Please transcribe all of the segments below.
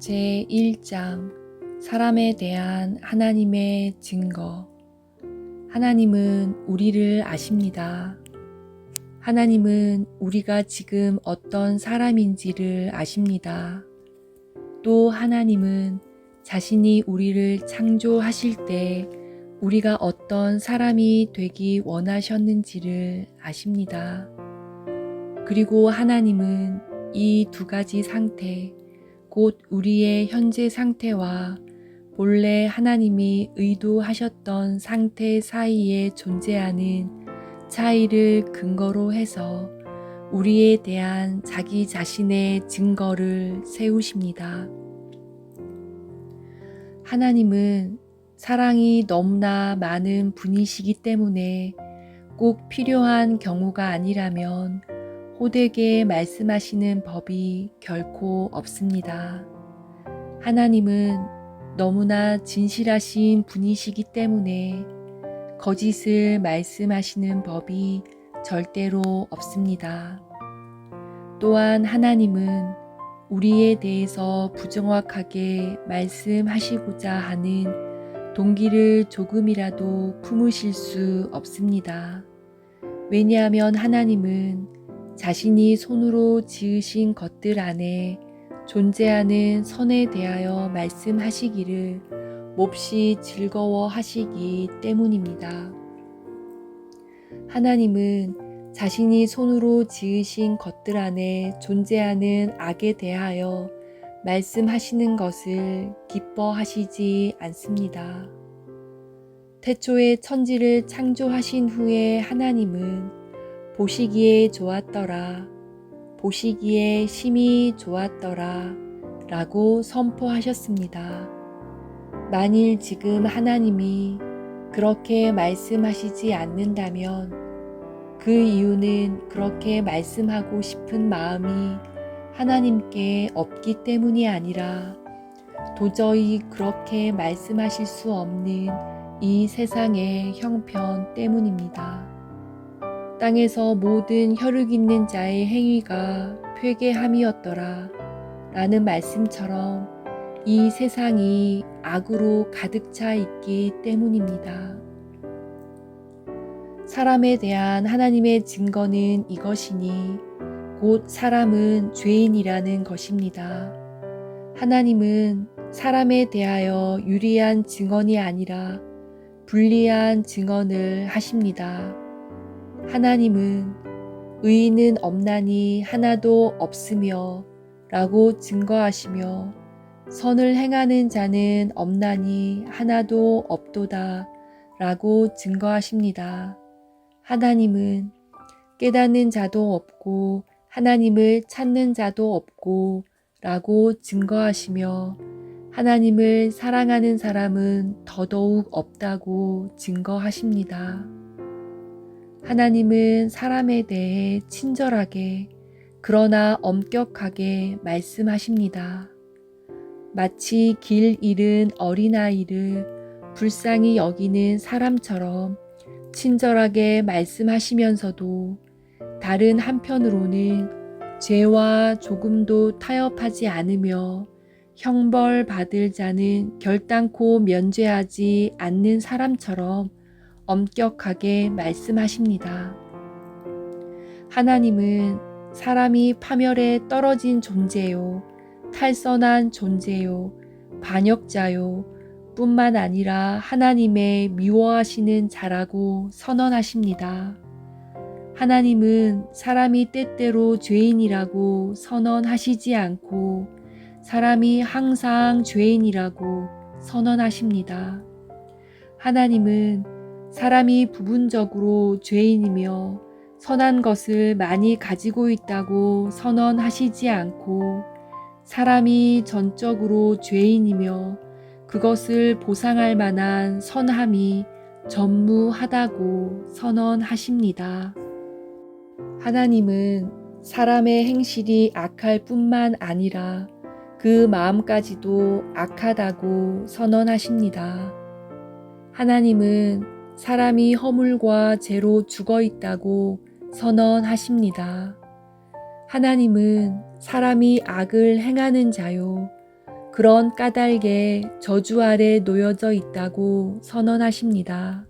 제1장 사람에 대한 하나님의 증거. 하나님은 우리를 아십니다. 하나님은 우리가 지금 어떤 사람인지를 아십니다. 또 하나님은 자신이 우리를 창조하실 때 우리가 어떤 사람이 되기 원하셨는지를 아십니다. 그리고 하나님은 이 두 가지 상태, 곧 우리의 현재 상태와 본래 하나님이 의도하셨던 상태 사이에 존재하는 차이를 근거로 해서 우리에 대한 자기 자신의 증거를 세우십니다. 하나님은 사랑이 너무나 많은 분이시기 때문에 꼭 필요한 경우가 아니라면 호되게 말씀하시는 법이 결코 없습니다. 하나님은 너무나 진실하신 분이시기 때문에 거짓을 말씀하시는 법이 절대로 없습니다. 또한 하나님은 우리에 대해서 부정확하게 말씀하시고자 하는 동기를 조금이라도 품으실 수 없습니다. 왜냐하면 하나님은 자신이 손으로 지으신 것들 안에 존재하는 선에 대하여 말씀하시기를 몹시 즐거워하시기 때문입니다. 하나님은 자신이 손으로 지으신 것들 안에 존재하는 악에 대하여 말씀하시는 것을 기뻐하시지 않습니다. 태초에 천지를 창조하신 후에 하나님은 보시기에 좋았더라, 보시기에 심히 좋았더라 라고 선포하셨습니다. 만일 지금 하나님이 그렇게 말씀하시지 않는다면 그 이유는 그렇게 말씀하고 싶은 마음이 하나님께 없기 때문이 아니라 도저히 그렇게 말씀하실 수 없는 이 세상의 형편 때문입니다. 땅에서 모든 혈육 있는 자의 행위가 회개함이었더라 라는 말씀처럼 이 세상이 악으로 가득 차 있기 때문입니다. 사람에 대한 하나님의 증거는 이것이니 곧 사람은 죄인이라는 것입니다. 하나님은 사람에 대하여 유리한 증언이 아니라 불리한 증언을 하십니다. 하나님은 의인은 없나니 하나도 없으며 라고 증거하시며 선을 행하는 자는 없나니 하나도 없도다 라고 증거하십니다. 하나님은 깨닫는 자도 없고 하나님을 찾는 자도 없고 라고 증거하시며 하나님을 사랑하는 사람은 더더욱 없다고 증거하십니다. 하나님은 사람에 대해 친절하게 그러나 엄격하게 말씀하십니다. 마치 길 잃은 어린아이를 불쌍히 여기는 사람처럼 친절하게 말씀하시면서도 다른 한편으로는 죄와 조금도 타협하지 않으며 형벌 받을 자는 결단코 면죄하지 않는 사람처럼 엄격하게 말씀하십니다. 하나님은 사람이 파멸에 떨어진 존재요, 탈선한 존재요, 반역자요, 뿐만 아니라 하나님의 미워하시는 자라고 선언하십니다. 하나님은 사람이 때때로 죄인이라고 선언하시지 않고 사람이 항상 죄인이라고 선언하십니다. 하나님은 사람이 부분적으로 죄인이며 선한 것을 많이 가지고 있다고 선언하시지 않고 사람이 전적으로 죄인이며 그것을 보상할 만한 선함이 전무하다고 선언하십니다. 하나님은 사람의 행실이 악할 뿐만 아니라 그 마음까지도 악하다고 선언하십니다. 하나님은 사람이 허물과 죄로 죽어 있다고 선언하십니다. 하나님은 사람이 악을 행하는 자요, 그런 까닭에 저주 아래 놓여져 있다고 선언하십니다.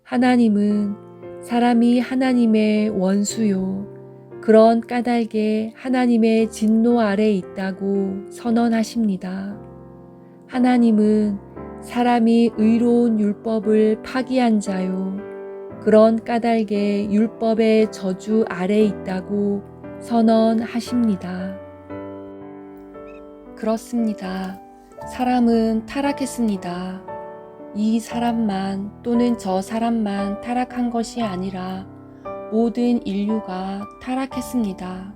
하나님은 사람이 하나님의 원수요, 그런 까닭에 하나님의 진노 아래 있다고 선언하십니다. 하나님은 사람이 의로운 율법을 파기한 자요, 그런 까닭에 율법의 저주 아래 있다고 선언하십니다. 그렇습니다. 사람은 타락했습니다. 이 사람만 또는 저 사람만 타락한 것이 아니라 모든 인류가 타락했습니다.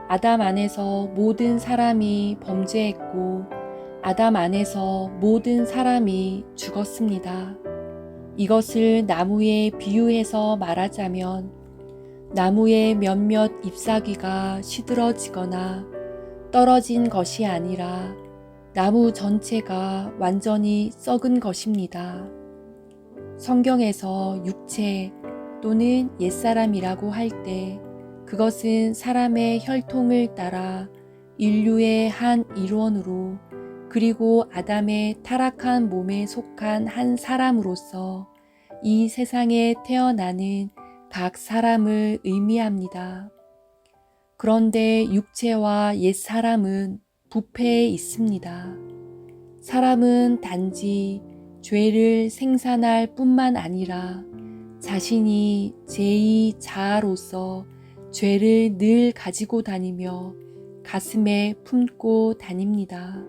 아담 안에서 모든 사람이 범죄했고 아담 안에서 모든 사람이 죽었습니다. 이것을 나무에 비유해서 말하자면 나무의 몇몇 잎사귀가 시들어지거나 떨어진 것이 아니라 나무 전체가 완전히 썩은 것입니다. 성경에서 육체 또는 옛사람이라고 할 때 그것은 사람의 혈통을 따라 인류의 한 일원으로 그리고 아담의 타락한 몸에 속한 한 사람으로서 이 세상에 태어나는 각 사람을 의미합니다. 그런데 육체와 옛사람은 부패해 있습니다. 사람은 단지 죄를 생산할 뿐만 아니라 자신이 제2자아로서 죄를 늘 가지고 다니며 가슴에 품고 다닙니다.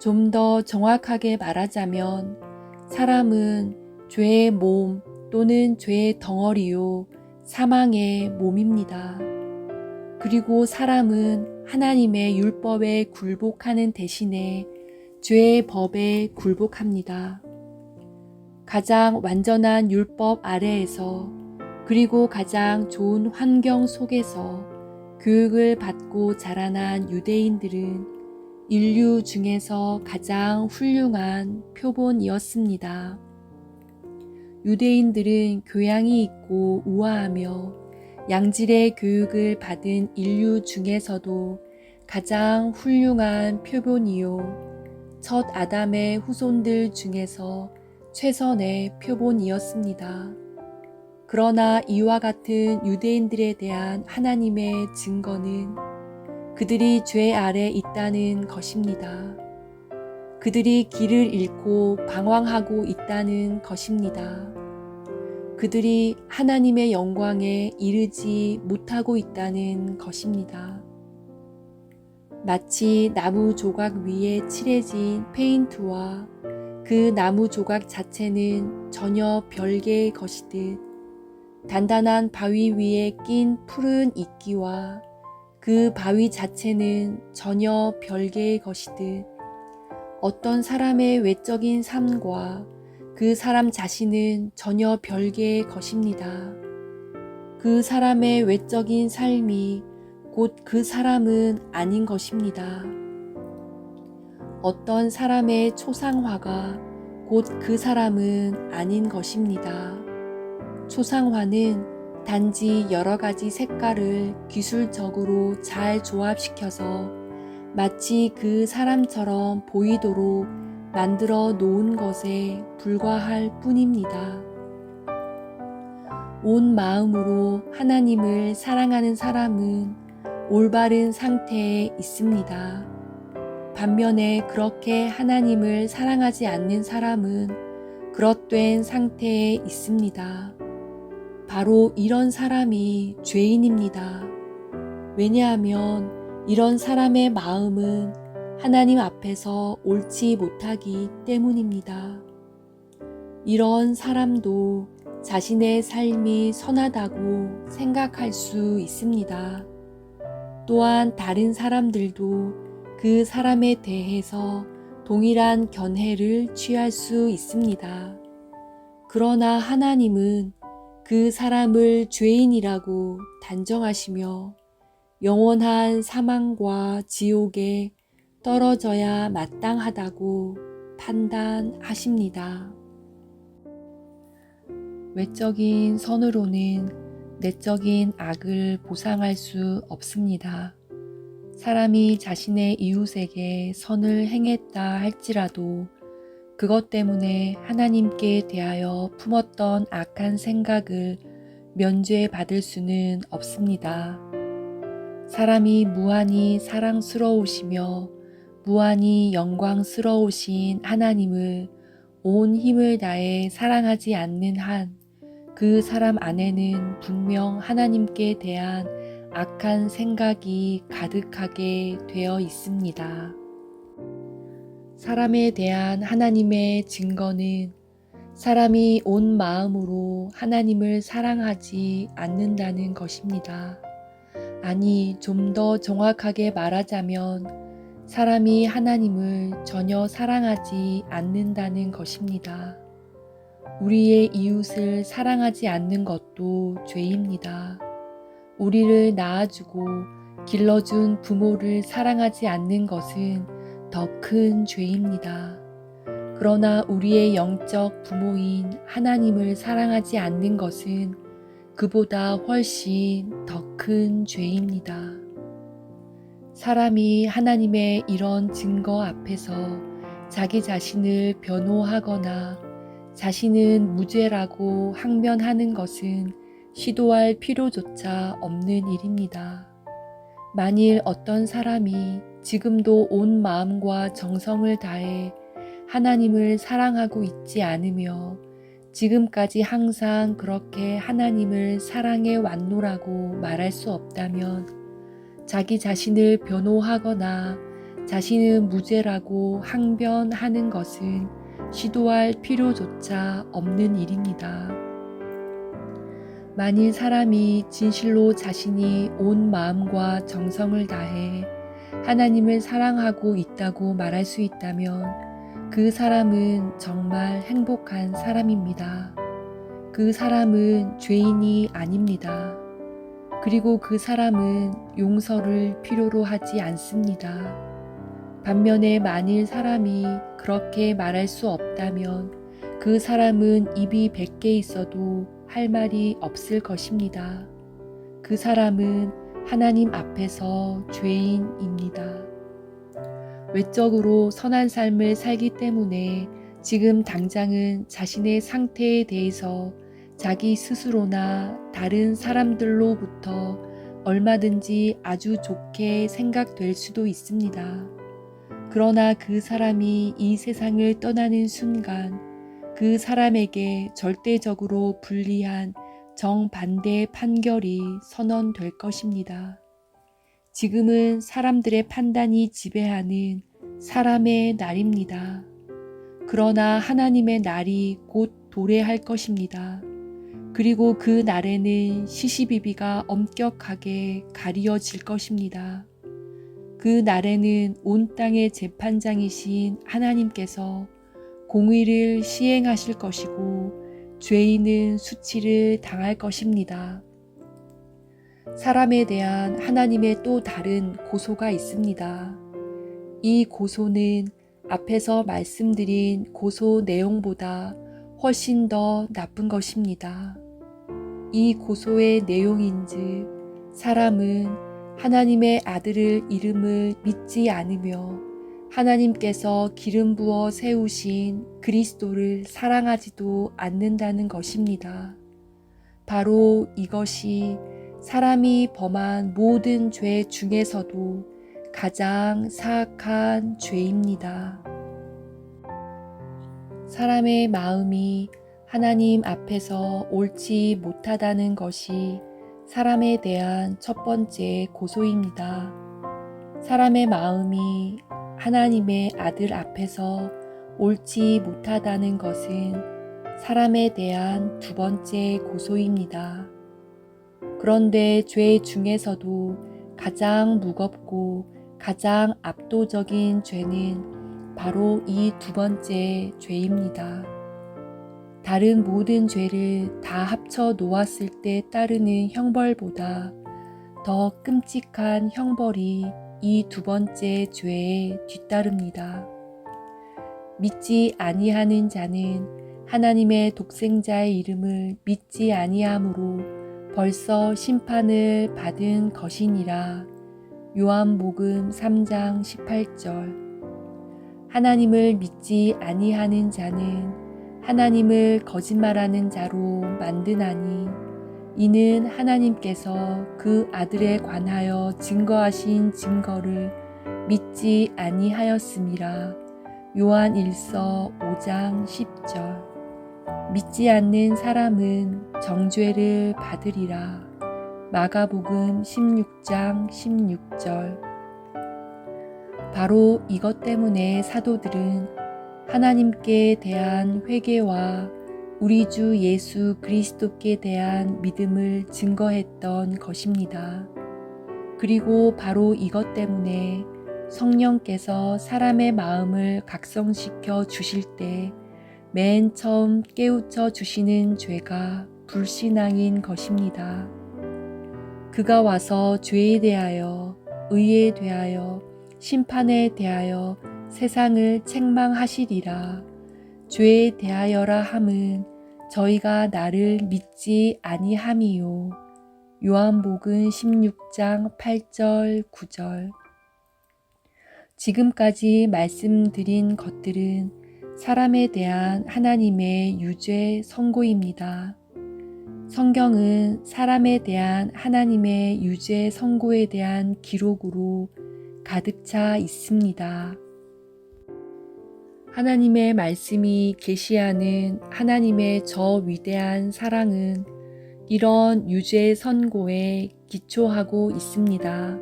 좀 더 정확하게 말하자면 사람은 죄의 몸 또는 죄의 덩어리요 사망의 몸입니다. 그리고 사람은 하나님의 율법에 굴복하는 대신에 죄의 법에 굴복합니다. 가장 완전한 율법 아래에서 그리고 가장 좋은 환경 속에서 교육을 받고 자라난 유대인들은 인류 중에서 가장 훌륭한 표본이었습니다. 유대인들은 교양이 있고 우아하며 양질의 교육을 받은 인류 중에서도 가장 훌륭한 표본이요, 첫 아담의 후손들 중에서 최선의 표본이었습니다. 그러나 이와 같은 유대인들에 대한 하나님의 증거는 그들이 죄 아래 있다는 것입니다. 그들이 길을 잃고 방황하고 있다는 것입니다. 그들이 하나님의 영광에 이르지 못하고 있다는 것입니다. 마치 나무 조각 위에 칠해진 페인트와 그 나무 조각 자체는 전혀 별개의 것이듯 단단한 바위 위에 낀 푸른 이끼와 그 바위 자체는 전혀 별개의 것이듯 어떤 사람의 외적인 삶과 그 사람 자신은 전혀 별개의 것입니다. 그 사람의 외적인 삶이 곧 그 사람은 아닌 것입니다. 어떤 사람의 초상화가 곧 그 사람은 아닌 것입니다. 초상화는 단지 여러 가지 색깔을 기술적으로 잘 조합시켜서 마치 그 사람처럼 보이도록 만들어 놓은 것에 불과할 뿐입니다. 온 마음으로 하나님을 사랑하는 사람은 올바른 상태에 있습니다. 반면에 그렇게 하나님을 사랑하지 않는 사람은 그릇된 상태에 있습니다. 바로 이런 사람이 죄인입니다. 왜냐하면 이런 사람의 마음은 하나님 앞에서 옳지 못하기 때문입니다. 이런 사람도 자신의 삶이 선하다고 생각할 수 있습니다. 또한 다른 사람들도 그 사람에 대해서 동일한 견해를 취할 수 있습니다. 그러나 하나님은 그 사람을 죄인이라고 단정하시며 영원한 사망과 지옥에 떨어져야 마땅하다고 판단하십니다. 외적인 선으로는 내적인 악을 보상할 수 없습니다. 사람이 자신의 이웃에게 선을 행했다 할지라도 그것 때문에 하나님께 대하여 품었던 악한 생각을 면죄받을 수는 없습니다. 사람이 무한히 사랑스러우시며 무한히 영광스러우신 하나님을 온 힘을 다해 사랑하지 않는 한 그 사람 안에는 분명 하나님께 대한 악한 생각이 가득하게 되어 있습니다. 사람에 대한 하나님의 증거는 사람이 온 마음으로 하나님을 사랑하지 않는다는 것입니다. 아니, 좀 더 정확하게 말하자면 사람이 하나님을 전혀 사랑하지 않는다는 것입니다. 우리의 이웃을 사랑하지 않는 것도 죄입니다. 우리를 낳아주고 길러준 부모를 사랑하지 않는 것은 더 큰 죄입니다. 그러나 우리의 영적 부모인 하나님을 사랑하지 않는 것은 그보다 훨씬 더 큰 죄입니다. 사람이 하나님의 이런 증거 앞에서 자기 자신을 변호하거나 자신은 무죄라고 항변하는 것은 시도할 필요조차 없는 일입니다. 만일 어떤 사람이 지금도 온 마음과 정성을 다해 하나님을 사랑하고 있지 않으며 지금까지 항상 그렇게 하나님을 사랑해 왔노라고 말할 수 없다면 자기 자신을 변호하거나 자신은 무죄라고 항변하는 것은 시도할 필요조차 없는 일입니다. 만일 사람이 진실로 자신이 온 마음과 정성을 다해 하나님을 사랑하고 있다고 말할 수 있다면 그 사람은 정말 행복한 사람입니다. 그 사람은 죄인이 아닙니다. 그리고 그 사람은 용서를 필요로 하지 않습니다. 반면에 만일 사람이 그렇게 말할 수 없다면 그 사람은 입이 100개 있어도 할 말이 없을 것입니다. 그 사람은 하나님 앞에서 죄인입니다. 외적으로 선한 삶을 살기 때문에 지금 당장은 자신의 상태에 대해서 자기 스스로나 다른 사람들로부터 얼마든지 아주 좋게 생각될 수도 있습니다. 그러나 그 사람이 이 세상을 떠나는 순간 그 사람에게 절대적으로 불리한 정반대의 판결이 선언될 것입니다. 지금은 사람들의 판단이 지배하는 사람의 날입니다. 그러나 하나님의 날이 곧 도래할 것입니다. 그리고 그 날에는 시시비비가 엄격하게 가리어질 것입니다. 그 날에는 온 땅의 재판장이신 하나님께서 공의를 시행하실 것이고 죄인은 수치를 당할 것입니다. 사람에 대한 하나님의 또 다른 고소가 있습니다. 이 고소는 앞에서 말씀드린 고소 내용보다 훨씬 더 나쁜 것입니다. 이 고소의 내용인즉 사람은 하나님의 아들을 이름을 믿지 않으며 하나님께서 기름 부어 세우신 그리스도를 사랑하지도 않는다는 것입니다. 바로 이것이 사람이 범한 모든 죄 중에서도 가장 사악한 죄입니다. 사람의 마음이 하나님 앞에서 옳지 못하다는 것이 사람에 대한 첫 번째 고소입니다. 사람의 마음이 하나님의 아들 앞에서 옳지 못하다는 것은 사람에 대한 두 번째 고소입니다. 그런데 죄 중에서도 가장 무겁고 가장 압도적인 죄는 바로 이 두 번째 죄입니다. 다른 모든 죄를 다 합쳐 놓았을 때 따르는 형벌보다 더 끔찍한 형벌이 이 두 번째 죄에 뒤따릅니다. 믿지 아니하는 자는 하나님의 독생자의 이름을 믿지 아니함으로 벌써 심판을 받은 것이니라. 요한복음 3장 18절. 하나님을 믿지 아니하는 자는 하나님을 거짓말하는 자로 만드나니 이는 하나님께서 그 아들에 관하여 증거하신 증거를 믿지 아니하였음이라. 요한 1서 5장 10절. 믿지 않는 사람은 정죄를 받으리라. 마가복음 16장 16절. 바로 이것 때문에 사도들은 하나님께 대한 회개와 우리 주 예수 그리스도께 대한 믿음을 증거했던 것입니다. 그리고 바로 이것 때문에 성령께서 사람의 마음을 각성시켜 주실 때 맨 처음 깨우쳐 주시는 죄가 불신앙인 것입니다. 그가 와서 죄에 대하여, 의에 대하여, 심판에 대하여 세상을 책망하시리라. 죄에 대하여라 함은 저희가 나를 믿지 아니함이요. 요한복음 16장 8절 9절. 지금까지 말씀드린 것들은 사람에 대한 하나님의 유죄 선고입니다. 성경은 사람에 대한 하나님의 유죄 선고에 대한 기록으로 가득 차 있습니다. 하나님의 말씀이 계시하는 하나님의 저 위대한 사랑은 이런 유죄 선고에 기초하고 있습니다.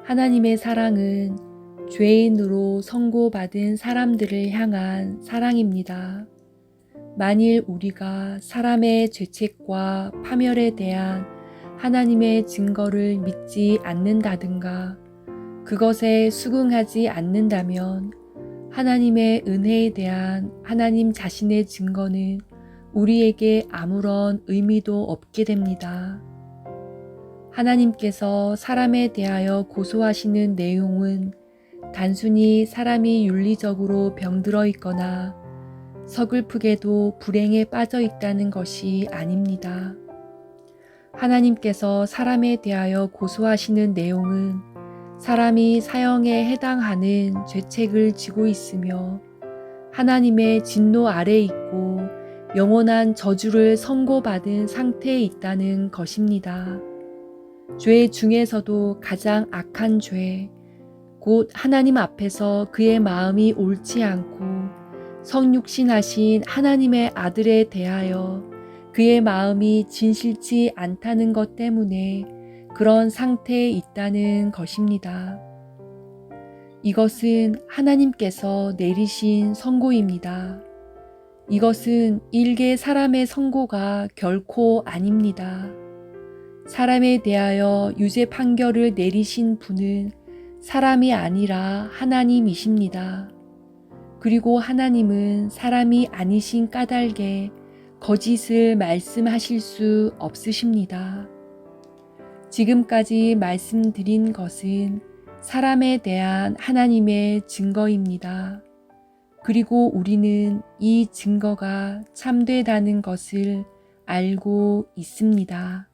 하나님의 사랑은 죄인으로 선고받은 사람들을 향한 사랑입니다. 만일 우리가 사람의 죄책과 파멸에 대한 하나님의 증거를 믿지 않는다든가 그것에 수긍하지 않는다면 하나님의 은혜에 대한 하나님 자신의 증거는 우리에게 아무런 의미도 없게 됩니다. 하나님께서 사람에 대하여 고소하시는 내용은 단순히 사람이 윤리적으로 병들어 있거나 서글프게도 불행에 빠져 있다는 것이 아닙니다. 하나님께서 사람에 대하여 고소하시는 내용은 사람이 사형에 해당하는 죄책을 지고 있으며 하나님의 진노 아래 있고 영원한 저주를 선고받은 상태에 있다는 것입니다. 죄 중에서도 가장 악한 죄, 곧 하나님 앞에서 그의 마음이 옳지 않고 성육신하신 하나님의 아들에 대하여 그의 마음이 진실치 않다는 것 때문에 그런 상태에 있다는 것입니다. 이것은 하나님께서 내리신 선고입니다. 이것은 일개 사람의 선고가 결코 아닙니다. 사람에 대하여 유죄 판결을 내리신 분은 사람이 아니라 하나님이십니다. 그리고 하나님은 사람이 아니신 까닭에 거짓을 말씀하실 수 없으십니다. 지금까지 말씀드린 것은 사람에 대한 하나님의 증거입니다. 그리고 우리는 이 증거가 참되다는 것을 알고 있습니다.